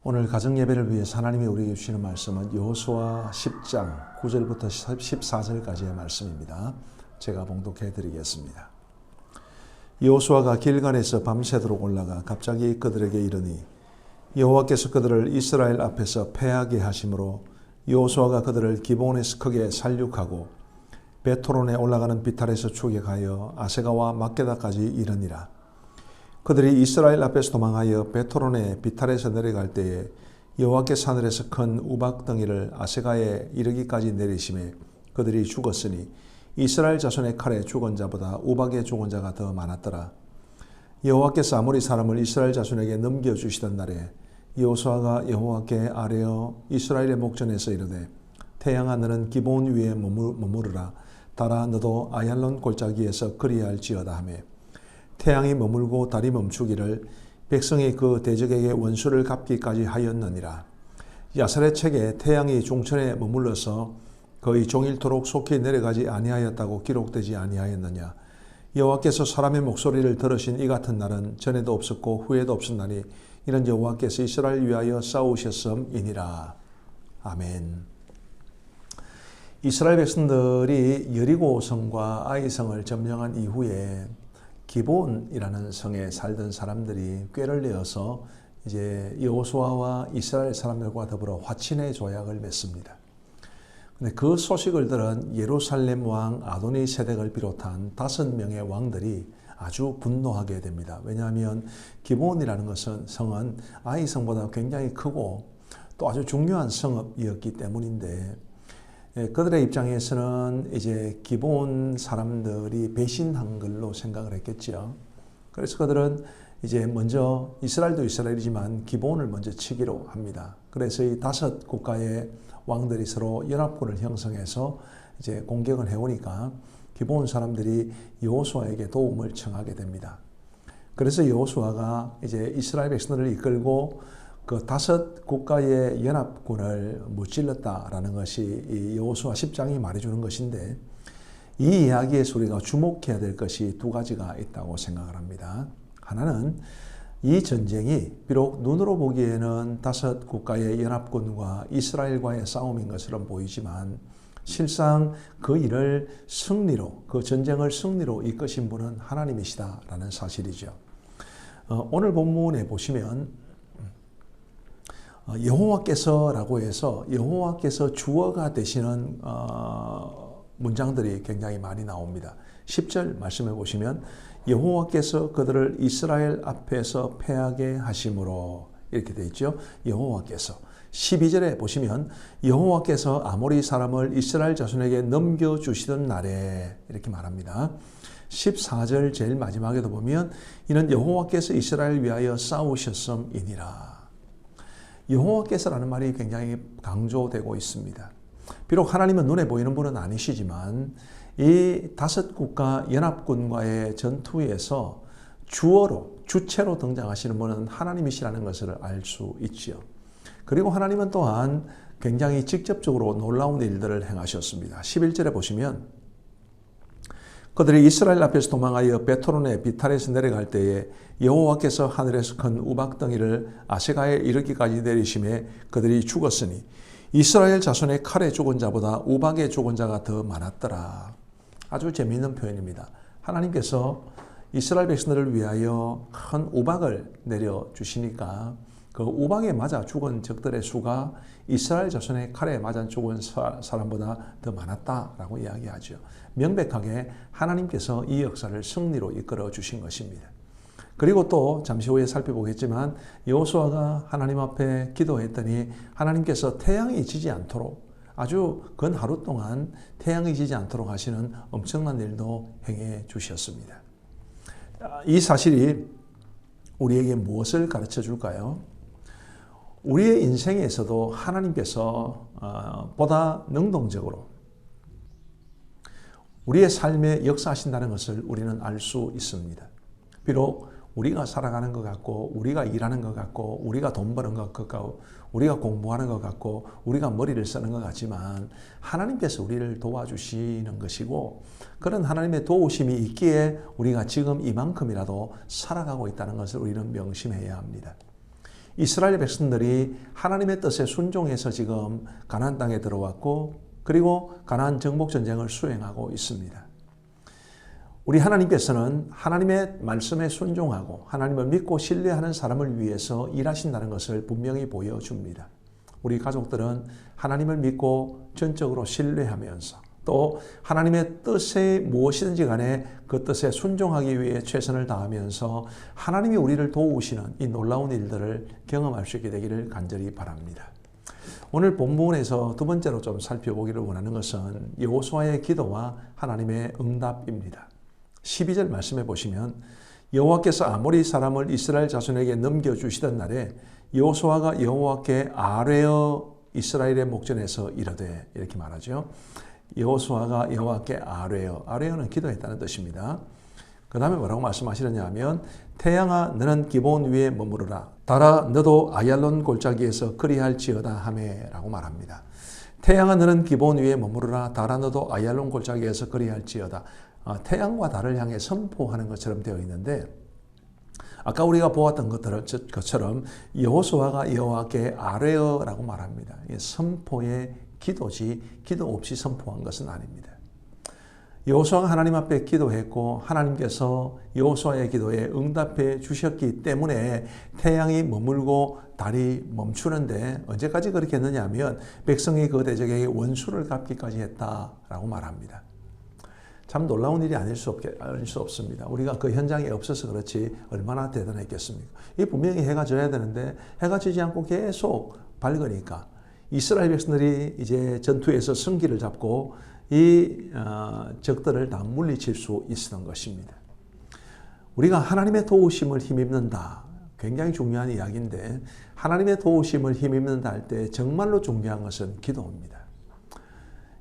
오늘 가정예배를 위해서 하나님이 우리에게 주시는 말씀은 여호수아 10장 9절부터 14절까지의 말씀입니다. 제가 봉독해 드리겠습니다. 여호수아가 길갈에서 밤새도록 올라가 갑자기 그들에게 이르니 여호와께서 그들을 이스라엘 앞에서 패하게 하심으로 여호수아가 그들을 기브온에서 크게 살육하고 베토론에 올라가는 비탈에서 추격하여 아세가와 막게다까지 이르니라. 그들이 이스라엘 앞에서 도망하여 베토론의 비탈에서 내려갈 때에 여호와께서 하늘에서 큰 우박덩이를 아세가에 이르기까지 내리심에 그들이 죽었으니 이스라엘 자손의 칼에 죽은 자보다 우박에 죽은 자가 더 많았더라. 여호와께서 아모리 사람을 이스라엘 자손에게 넘겨주시던 날에 여호수아가 여호와께 아뢰어 이스라엘의 목전에서 이르되 태양아 너는 기브온 위에 머무르라. 달아 너도 아얄론 골짜기에서 그리할지어다 하며 태양이 머물고 달이 멈추기를 백성이 그 대적에게 원수를 갚기까지 하였느니라. 야살의 책에 태양이 종천에 머물러서 거의 종일토록 속히 내려가지 아니하였다고 기록되지 아니하였느냐. 여호와께서 사람의 목소리를 들으신 이 같은 날은 전에도 없었고 후에도 없었나니 이는 여호와께서 이스라엘 위하여 싸우셨음이니라. 아멘. 이스라엘 백성들이 여리고 성과 아이성을 점령한 이후에 기브온이라는 성에 살던 사람들이 꾀를 내어서 이제 여호수아와 이스라엘 사람들과 더불어 화친의 조약을 맺습니다. 근데 그 소식을 들은 예루살렘 왕 아도니 세덱을 비롯한 5명의 왕들이 아주 분노하게 됩니다. 왜냐하면 기브온이라는 것은 성은 아이 성보다 굉장히 크고 또 아주 중요한 성읍이었기 때문인데 그들의 입장에서는 이제 기브온 사람들이 배신한 걸로 생각을 했겠죠. 그래서 그들은 이제 먼저 이스라엘도 이스라엘이지만 기브온을 먼저 치기로 합니다. 그래서 이 5 국가의 왕들이 서로 연합군을 형성해서 이제 공격을 해오니까 기브온 사람들이 여호수아에게 도움을 청하게 됩니다. 그래서 여호수아가 이제 이스라엘 백성들을 이끌고 그 5 국가의 연합군을 무찔렀다라는 것이 이 여호수아 10장이 말해주는 것인데 이 이야기에서 우리가 주목해야 될 것이 2가지가 있다고 생각을 합니다. 하나는 이 전쟁이 비록 눈으로 보기에는 5 국가의 연합군과 이스라엘과의 싸움인 것처럼 보이지만 실상 그 일을 승리로, 그 전쟁을 승리로 이끄신 분은 하나님이시다라는 사실이죠. 오늘 본문에 보시면 여호와께서라고 해서 여호와께서 주어가 되시는 문장들이 굉장히 많이 나옵니다. 10절 말씀해 보시면 여호와께서 그들을 이스라엘 앞에서 패하게 하심으로 이렇게 되어 있죠. 여호와께서. 12절에 보시면 여호와께서 아모리 사람을 이스라엘 자손에게 넘겨주시던 날에 이렇게 말합니다. 14절 제일 마지막에도 보면 이는 여호와께서 이스라엘 위하여 싸우셨음이니라. 여호와께서라는 말이 굉장히 강조되고 있습니다. 비록 하나님은 눈에 보이는 분은 아니시지만 이 5 국가 연합군과의 전투에서 주어로, 주체로 등장하시는 분은 하나님이시라는 것을 알 수 있지요. 그리고 하나님은 또한 굉장히 직접적으로 놀라운 일들을 행하셨습니다. 11절에 보시면 그들이 이스라엘 앞에서 도망하여 베토론의 비탈에서 내려갈 때에 여호와께서 하늘에서 큰 우박덩이를 아세가에 이르기까지 내리심에 그들이 죽었으니 이스라엘 자손의 칼에 죽은 자보다 우박에 죽은 자가 더 많았더라. 아주 재미있는 표현입니다. 하나님께서 이스라엘 백성들을 위하여 큰 우박을 내려주시니까 그 우박에 맞아 죽은 적들의 수가 이스라엘 자손의 칼에 맞아 죽은 사람보다 더 많았다라고 이야기하죠. 명백하게 하나님께서 이 역사를 승리로 이끌어 주신 것입니다. 그리고 또 잠시 후에 살펴보겠지만 여호수아가 하나님 앞에 기도했더니 하나님께서 태양이 지지 않도록 아주 근 하루 동안 태양이 지지 않도록 하시는 엄청난 일도 행해 주셨습니다. 이 사실이 우리에게 무엇을 가르쳐 줄까요? 우리의 인생에서도 하나님께서 보다 능동적으로 우리의 삶에 역사하신다는 것을 우리는 알 수 있습니다. 비록 우리가 살아가는 것 같고 우리가 일하는 것 같고 우리가 돈 버는 것 같고 우리가 공부하는 것 같고 우리가 머리를 쓰는 것 같지만 하나님께서 우리를 도와주시는 것이고 그런 하나님의 도우심이 있기에 우리가 지금 이만큼이라도 살아가고 있다는 것을 우리는 명심해야 합니다. 이스라엘 백성들이 하나님의 뜻에 순종해서 지금 가나안 땅에 들어왔고 그리고 가나안 정복 전쟁을 수행하고 있습니다. 우리 하나님께서는 하나님의 말씀에 순종하고 하나님을 믿고 신뢰하는 사람을 위해서 일하신다는 것을 분명히 보여줍니다. 우리 가족들은 하나님을 믿고 전적으로 신뢰하면서 또 하나님의 뜻에 무엇이든지 간에 그 뜻에 순종하기 위해 최선을 다하면서 하나님이 우리를 도우시는 이 놀라운 일들을 경험할 수 있게 되기를 간절히 바랍니다. 오늘 본문에서 두 번째로 좀 살펴보기를 원하는 것은 여호수아의 기도와 하나님의 응답입니다. 12절 말씀해 보시면 여호와께서 아모리 사람을 이스라엘 자손에게 넘겨주시던 날에 여호수아가 여호와께 아뢰어 이스라엘의 목전에서 이르되 이렇게 말하죠. 여호수아가 여호와께 아뢰어는 기도했다는 뜻입니다. 그 다음에 뭐라고 말씀하시느냐 하면 태양아 너는 기브온 위에 머무르라 달아 너도 아얄론 골짜기에서 그리할지어다 하매라고 말합니다. 태양아 너는 기브온 위에 머무르라 달아 너도 아얄론 골짜기에서 그리할지어다. 태양과 달을 향해 선포하는 것처럼 되어 있는데 아까 우리가 보았던 것처럼 여호수아가 여호와께 아뢰어라고 말합니다. 선포의 기도지 기도 없이 선포한 것은 아닙니다. 여호수아가 하나님 앞에 기도했고 하나님께서 여호수아의 기도에 응답해 주셨기 때문에 태양이 머물고 달이 멈추는데 언제까지 그렇게 했느냐 하면 백성이 그 대적에게 원수를 갚기까지 했다라고 말합니다. 참 놀라운 일이 아닐 수 없습니다. 우리가 그 현장에 없어서 그렇지 얼마나 대단했겠습니까? 이 분명히 해가 져야 되는데 해가 지지 않고 계속 밝으니까 이스라엘 백성들이 이제 전투에서 승기를 잡고 이 적들을 다 물리칠 수 있었던 것입니다. 우리가 하나님의 도우심을 힘입는다. 굉장히 중요한 이야기인데 하나님의 도우심을 힘입는다 할 때 정말로 중요한 것은 기도입니다.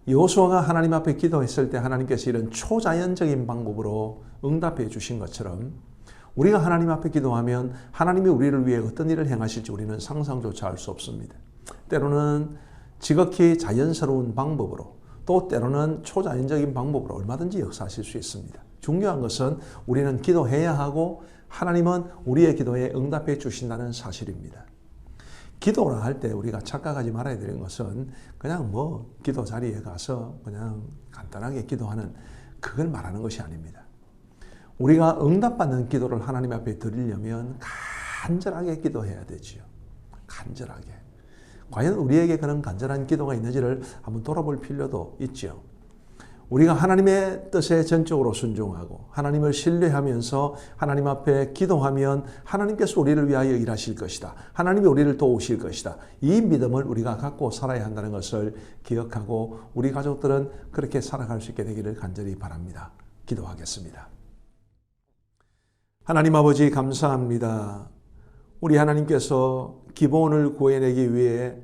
여호수아가 하나님 앞에 기도했을 때 하나님께서 이런 초자연적인 방법으로 응답해 주신 것처럼 우리가 하나님 앞에 기도하면 하나님이 우리를 위해 어떤 일을 행하실지 우리는 상상조차 할 수 없습니다. 때로는 지극히 자연스러운 방법으로 또 때로는 초자연적인 방법으로 얼마든지 역사하실 수 있습니다. 중요한 것은 우리는 기도해야 하고 하나님은 우리의 기도에 응답해 주신다는 사실입니다. 기도를 할 때 우리가 착각하지 말아야 되는 것은 그냥 기도 자리에 가서 그냥 간단하게 기도하는 그걸 말하는 것이 아닙니다. 우리가 응답받는 기도를 하나님 앞에 드리려면 간절하게 기도해야 되지요. 간절하게. 과연 우리에게 그런 간절한 기도가 있는지를 한번 돌아볼 필요도 있죠. 우리가 하나님의 뜻에 전적으로 순종하고 하나님을 신뢰하면서 하나님 앞에 기도하면 하나님께서 우리를 위하여 일하실 것이다. 하나님이 우리를 도우실 것이다. 이 믿음을 우리가 갖고 살아야 한다는 것을 기억하고 우리 가족들은 그렇게 살아갈 수 있게 되기를 간절히 바랍니다. 기도하겠습니다. 하나님 아버지 감사합니다. 우리 하나님께서 기브온을 구해내기 위해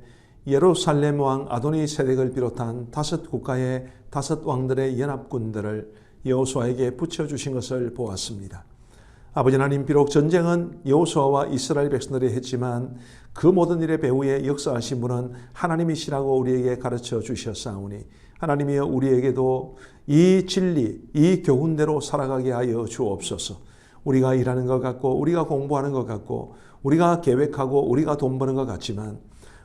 예루살렘 왕 아도니세덱을 비롯한 5 국가의 5 왕들의 연합군들을 여호수아에게 붙여주신 것을 보았습니다. 아버지 하나님, 비록 전쟁은 여호수아와 이스라엘 백성들이 했지만 그 모든 일의 배후에 역사하신 분은 하나님이시라고 우리에게 가르쳐 주셨사오니 하나님이여 우리에게도 이 진리, 이 교훈대로 살아가게 하여 주옵소서. 우리가 일하는 것 같고 우리가 공부하는 것 같고 우리가 계획하고 우리가 돈 버는 것 같지만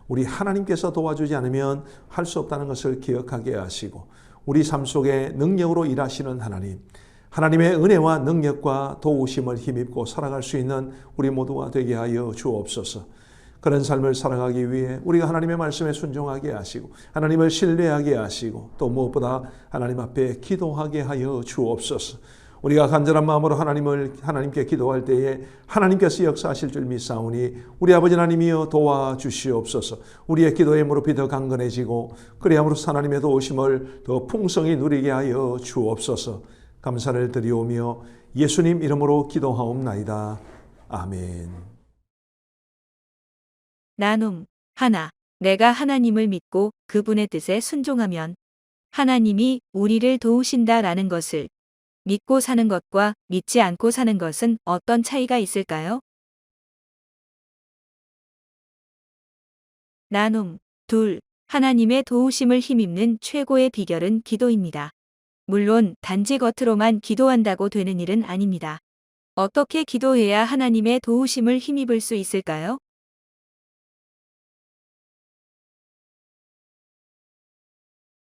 우리 하나님께서 도와주지 않으면 할 수 없다는 것을 기억하게 하시고 우리 삶 속에 능력으로 일하시는 하나님, 하나님의 은혜와 능력과 도우심을 힘입고 살아갈 수 있는 우리 모두가 되게 하여 주옵소서. 그런 삶을 살아가기 위해 우리가 하나님의 말씀에 순종하게 하시고 하나님을 신뢰하게 하시고 또 무엇보다 하나님 앞에 기도하게 하여 주옵소서. 우리가 간절한 마음으로 하나님께 기도할 때에 하나님께서 역사하실 줄 믿사오니 우리 아버지 하나님이여 도와주시옵소서. 우리의 기도의 무릎이 더 강건해지고 그리함으로써 하나님의 도우심을 더 풍성히 누리게 하여 주옵소서. 감사를 드리오며 예수님 이름으로 기도하옵나이다. 아멘. 나눔 하나. 내가 하나님을 믿고 그분의 뜻에 순종하면 하나님이 우리를 도우신다라는 것을 믿고 사는 것과 믿지 않고 사는 것은 어떤 차이가 있을까요? 나눔 둘. 하나님의 도우심을 힘입는 최고의 비결은 기도입니다. 물론 단지 겉으로만 기도한다고 되는 일은 아닙니다. 어떻게 기도해야 하나님의 도우심을 힘입을 수 있을까요?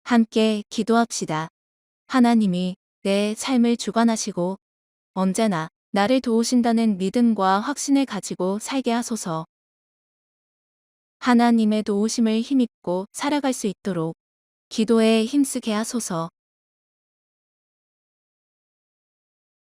함께 기도합시다. 하나님이 내 삶을 주관하시고 언제나 나를 도우신다는 믿음과 확신을 가지고 살게 하소서. 하나님의 도우심을 힘입고 살아갈 수 있도록 기도에 힘쓰게 하소서.